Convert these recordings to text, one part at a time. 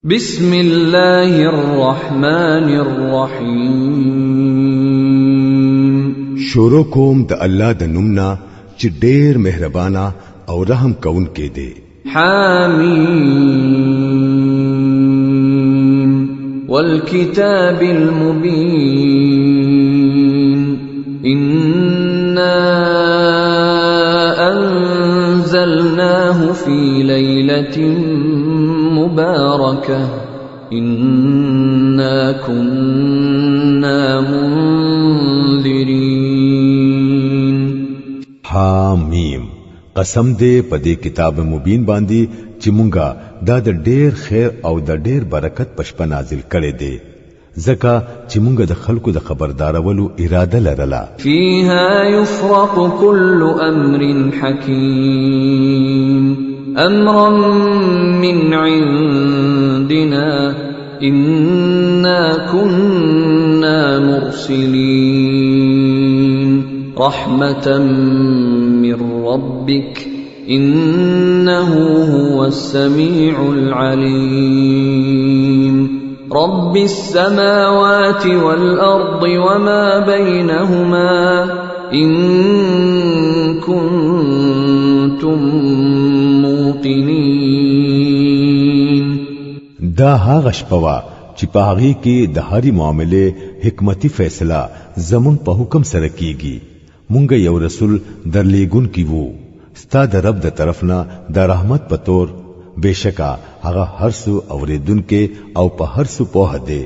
بسم الله الرحمن الرحیم. شروع کوم د الله د نومنا چې ډېر مهربانا او رحم کون کې دی. حامیم والکتاب المبین انا انزلناه فی لیلة مباركة إنا كنا منذرين. حامیم قسم دې په دې کتاب مبین باندې چې مونږه دا د ډېر خیر او د ډېر برکت پشپ نازل کړي دي ځکه چې مونږه د خلکو د خبردارولو اراده لرله. فيها يفرق كل أمر حكيم أمرا من عندنا إنا كنا مرسلين رحمة من ربك إنه هو السميع العليم. رب السماوات والأرض وما بينهما إن كنتم دا هغه شپه چې په هغه کې د هرې معاملې حکمتي فیصله زمون په حکم سره کیږي. مونږ یو رسول درلېګون کیوو ستا د رب د طرفنا د رحمت په تور بشکا هغه هر څو اوریدونکو او په هر څو په هده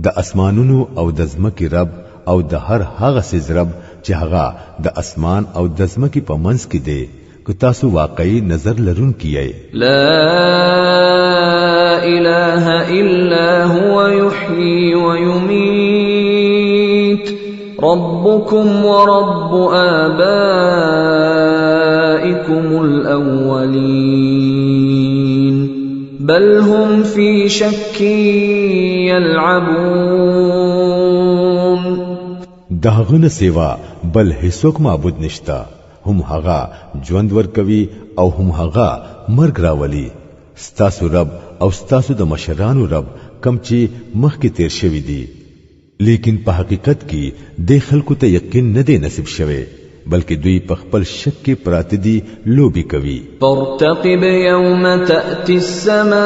د اسمانونو او د ځمکې رب او د هر هغه سیز رب چې هغه د اسمان او د ځمکې په منځ کې دی. که تاسو واقعي نظر لرون کیای. لا اله الا هو يحيي ويميت ربكم ورب آبائكم الأولين بل هم في شك يلعبون. دهغه سیوا بل هیڅوک معبود نشتا. هم هغه ژوند ورکوي او هم هغه مرګ راولي. ستاسو رب او ستاسو د مشرانو رب کم چې مخکې تیر شوی دی لیکن په حقیقت کې د خلکو ته یقین نه دی نصیب شوی بلکې دوی په خپل شک کې پراته دي لوبي کوي. فارتقب يوم تأتي السماء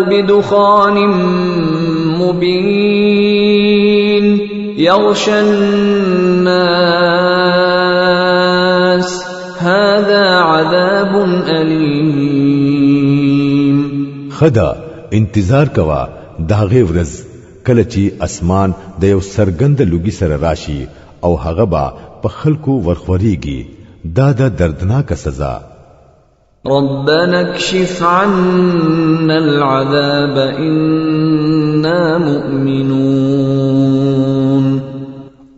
بدخان مبين يغشى الناس هذا عذاب أليم. خدا انتظار کوا داغه ورځ کله چې اسمان د یو سرګند لوګي سره راشي او هغه با په خلکو ورخوريږي. دا د دردناک سزا. ربنا اكشف عنا العذاب إنا مؤمنون.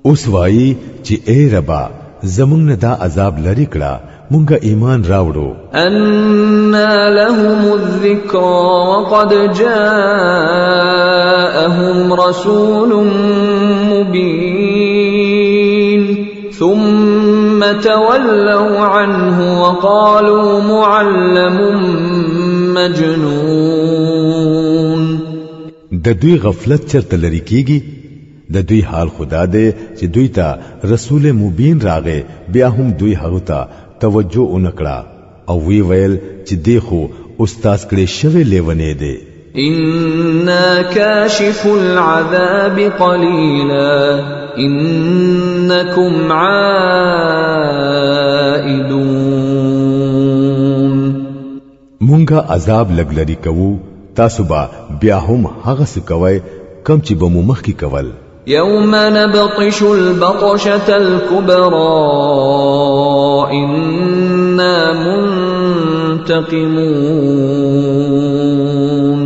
اوس وایي چې اے ربا زمونږ دا عذاب لری کړه مونږه ایمان راوړو. أنا لهم الذكرى وقد جاءهم رسول مبين ثم تولوا عنه وقالوا معلم مجنون. د دوی غفلت چرته لري کیږي. د دوی حال خدا دې چې دوی ته رسول مبین راغې بیا هم دوی هغه ته توجه ونکړه او وی ویل چې دیخو استاد کړي شوی لیونه دی. إنا كاشف العذاب قليلا إنكم عائدون. مونږه عذاب لګلري کوو تاسو به بیا هم هغه څه کوي کم چې به مو مخکې کول. يوم نبطش البطشة الكبرى إنا منتقمون.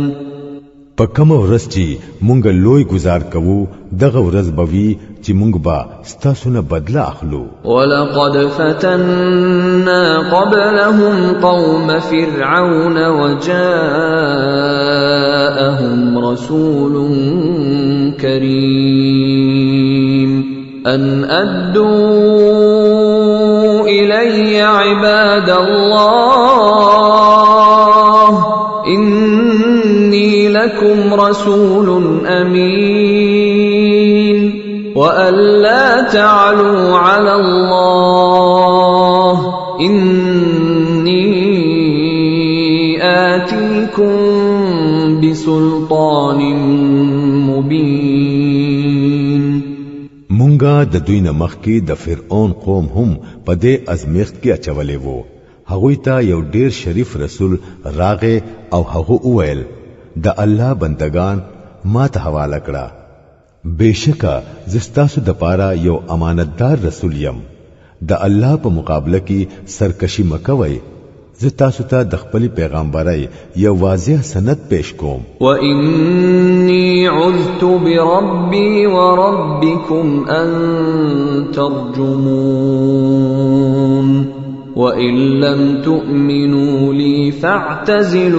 په کوم ورځ چې مونږ لوی گزار کوو دغه ورځ به وي چې مونږ به ستاسو نه بدله اخلو. ولقد فتنا قبلهم قوم فرعون وجاءهم رسول كريم أن أدوا إلي عباد الله إني لكم رسول أمين وأن لا تعلوا على الله إني آتيكم بسلطان مبين. مونږه د دوی نه مخکې د فرعون قوم هم په دې ازمیخت کې اچولې وو. هغوی ته یو ډیر شریف رسول راغې او هغه وویل د الله بندگان ما ته حواله کړه. بشکه زستاسو د پاره یو امانتدار رسول یم. د الله په مقابله کې سرکشي مکوئ. زتاسو ته د خپل پیغمبرای یو واضح سند پیش کوم. وإني عذت بربي وربكم أن ترجمون وإن لم تؤمنوا لي فاعتزلون.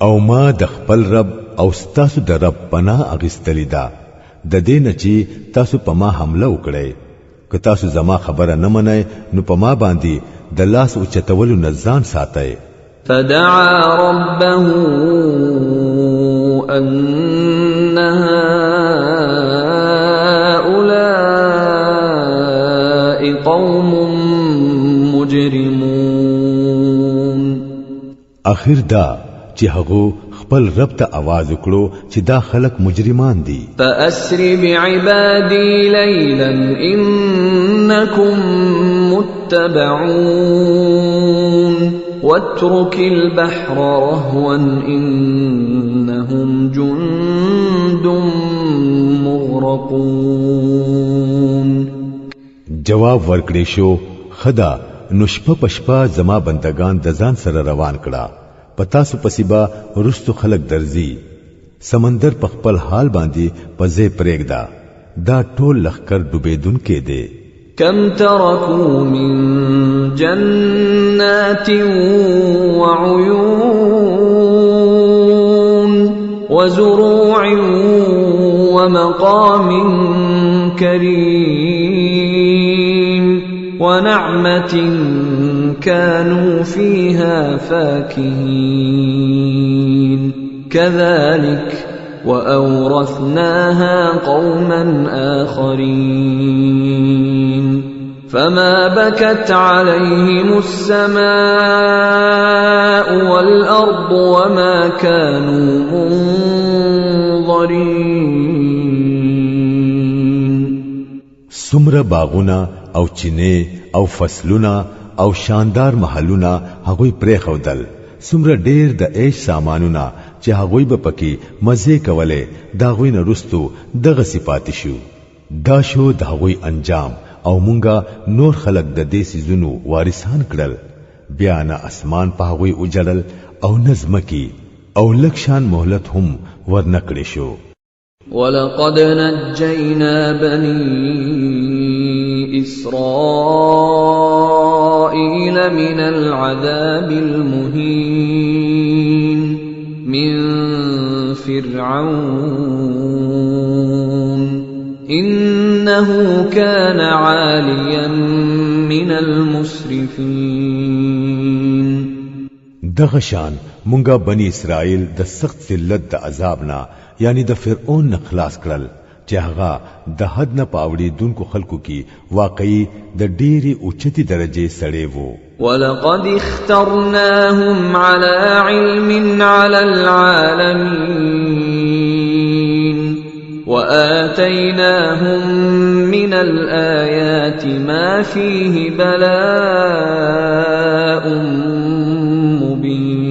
او ما د خپل رب او ستاسو د رب پناه اغستلی دا د دې نه چې تاسو په ما حمله وکړئ. که تاسو زما خبره نه منئ نو په ما باندې د لاس اوچتولو نه ځان ساتئ. فدعا ربه أن هؤلاء قوم مجرمون. اخر دا چې هغه خپل رب ته आवाज وکړو چې دا خلک مجرمان دي. فأسر بعبادي ليلا إنكم متبعون واترك البحر رهوا إنهم جند مغرقون. جواب ورکړې شو خدا نشپه پشپا زما بندگان د ځان سره روان کړه. پتا سو پسیبا رستو خلق درزی. سمندر په خپل حال باندې پځې پرېګدا. دا ټول لخر ډوبېدون کې دي. كم تركوا من جنات وعيون وزروع ومقام كريم ونعمة كانوا فيها فاكهين. كذلك وأورثناها قوما آخرين. فما بكت عليهم السماء والأرض وما كانوا منظرين. سمر باغونا او چینه او فصلونه او شاندار محلونه هغوی پرې خودل. سمره ډیر د عيش سامانونه چې هغوی به پکې مزه کوله دا غوی نه رستو دغه صفات شو. دا شو د هغوی انجام او مونږه نور خلق د دې سيزونو وارثان کړل. بیا نه اسمان په هغوی اجړل او نظم کی او لکشان مهلت هم ورنکړې شو. ولقد نجينا بني إسرائيل من العذاب المهين من فرعون إنه كان عاليا من المسرفين. دغشان مونږه بني اسرائيل د سخت ذلت د عذابنا یعنی د فرعون نه خلاص کړل چې هغه د حد نه پاوړي دونکو خلکو کې واقعي د ډېری اوچتي درجه سړی وو. ولقد اخترناهم على علم على العالمين وآتيناهم من الآيات ما فيه بلاء مبين.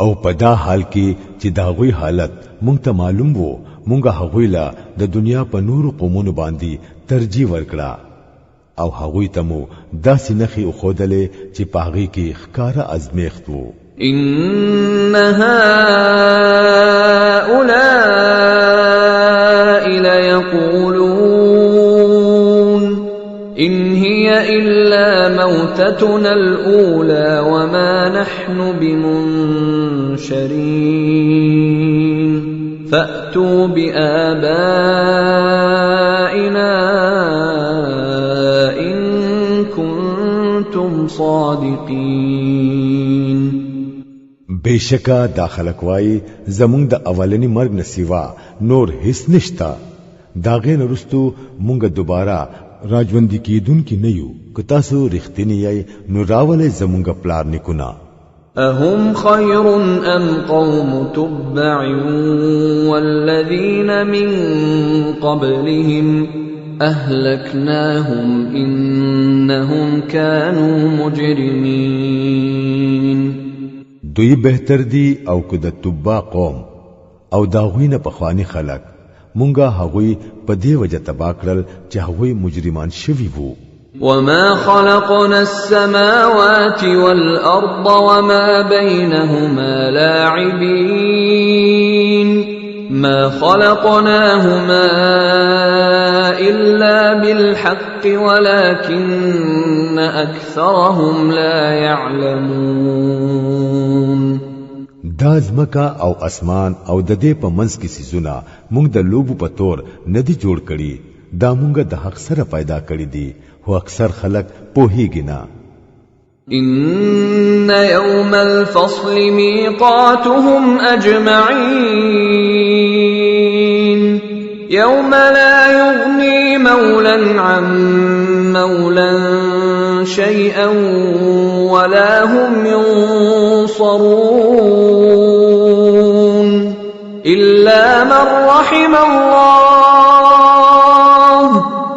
او په دا حال کې چې داغوی حالت مونږ ته معلوم وو مونږه هغوی لا د دنیا په نور قومونو باندې ترجیح ورکړه او هغوی ته مو داسې نخي خودلې چې پاغي کې ښکارا ازمیخت وو. إن هؤلاء ليقولون إن هي إلا موتتنا الأولى وما نحن بمنشرين فأتوا بآبائنا إن كنتم كنتم صادقين بشکا داخلك وای زمونږ د اولنی مرګ نسیوا نور هیڅ نشتا داغه نرستو مونږ دوباره راجوندی کیدون کی نه یو که تاسو رښتینی یې نو راولې زمونږ پلار نکونا أهم خير أم قوم تبع والذين من قبلهم أهلكناهم إنهم كانوا مجرمين دوی بهتر دی او که د تبع قوم او داغوینه پخوانی خلق مونږه هغوی په دې وجه تبا کړل چې هغوی مجرمان شوي وو وما خلقنا السماوات والأرض وما بينهما لاعبين ما خلقناهما إلا بالحق ولكن أكثرهم لا يعلمون دا ځمکه او اسمان او د دې په منځ کې سيزونه موږ د لوبو په تور ندي جوړ کړي دا موږ د حق سره پیدا کړی دي هو اکثر خلق پوهیږي نه إن يوم الفصل ميقاتهم أجمعين يوم لا يغني مولا عن مولا شيئا ولا هم ينصرون إلا من رحم الله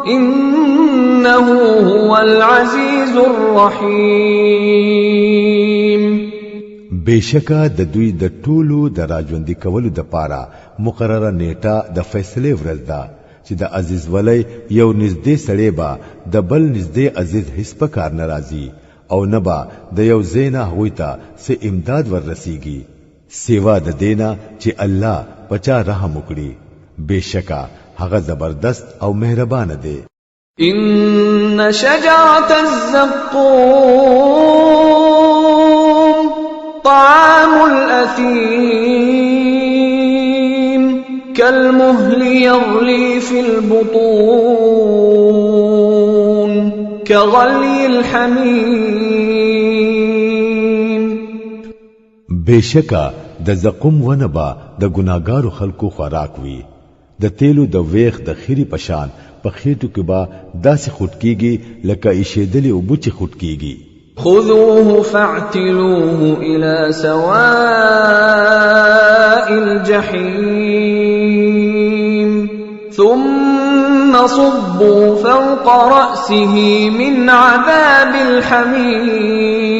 إنه هو العزيز الرحيم بشکا د دوی د ټولو د راجوندي کولو د پاره مقرره نیټه د فیصله ورځ ده چې د عزیز ولی یو نږدې سړی با د بل نږدې عزیز هیڅ په کار ناراضي او نه با د یو زینا هوی ته سه امداد وررسیږي سیوا د دینا چې الله پچا رحم وکړي بشکا هغه زبردست او مهربان دی إن شجرة الزقوم طعام الأثيم كالمهل يغلي في البطون كغلي الحميم بشکا د زقوم ونبا د ګناګارو خلکو خوراک وي د تیلو د ویخ د خيري پشان په خېټو کې با داسې خټ کیږي لکه ایشېدلې او بوچي خټ کیږي خذوه فاعتلوه إلى سواء الجحيم ثم صبوا فوق رأسه من عذاب الحميم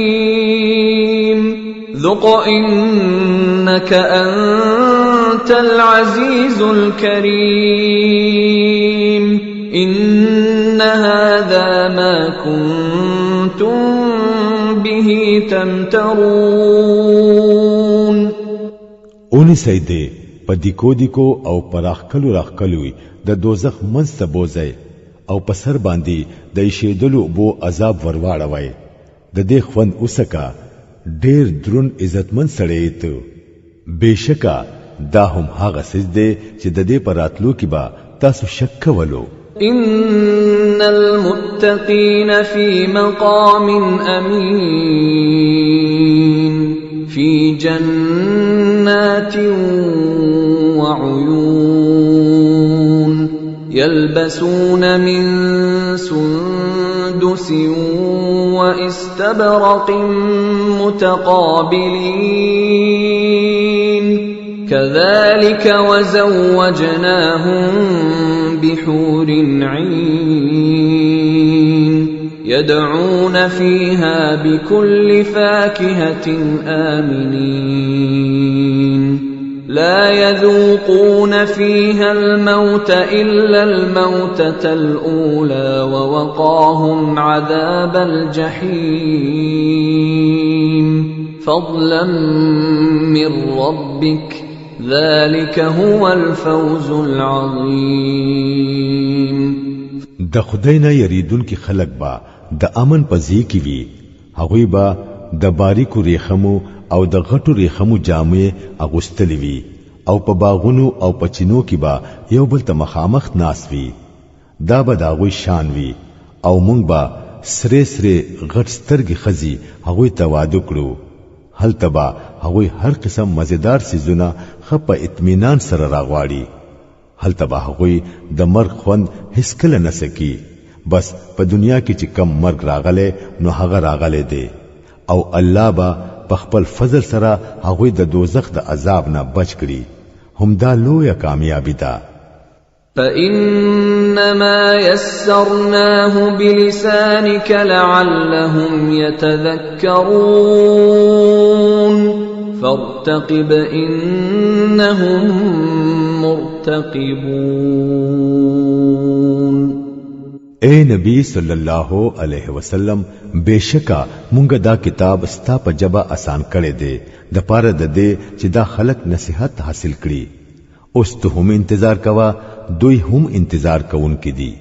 ذق إنك أنت العزيز الكريم إن هذا ما كنتم به تمترون اونی سیده پا دیکو او پراخکلو راخکلوی د دوزخ منست بوزای او پسر باندی د ایشیدلو بو عذاب ورواړوي د دې خوند اوسکا ډیر درون عزتمن سړی ته بشکا دا هم هغه سجده چې د دې پراتلو کې با تاسو شک کولو إن المتقين في مقام أمين في جنات وعيون يلبسون من سندس واستبرق متقابلين كذلك وزوجناهم بحور عين يدعون فيها بكل فاكهة آمنين لا يذوقون فيها الموت إلا الموتة الأولى ووقاهم عذاب الجحيم فضلا من ربك ذلك هو الفوز العظيم د خدای نه یریدون کی خلق با د امن پزی کی وی هغوی با د باریکو ریخمو او د غټو ریخمو جامې اغوستلې وی او په باغونو او پچینو کی با یو بل ته مخامخ ناس وی دا به داغوی شان وی او مونږ با سره سره غټ سترګې خزي هغه ته وعده کړو هل تبا هغه هر قسم مزیدار سيزونه خپ اطمینان سره راغواړي هل تبا هغه د مرګ خوند هیڅ کله نسکی بس په دنیا کې چې کم مرګ راغله نو هغه راغله دی او الله با په خپل فضل سره هغه د دوزخ د عذاب نه بچ کړي هم دا لویه کامیابی ده فإنما يسرناه بلسانك لعلهم يتذكرون فارتقب إنهم مرتقبون اے نبی صلی الله علیه وسلم بشکا مونږ دا کتاب ستا په جبا آسان کړي دي د پاره د دې چې دا خلق نصیحت حاصل کړي اوس ته هم انتظار کوا دوی هم انتظار کوونکې دي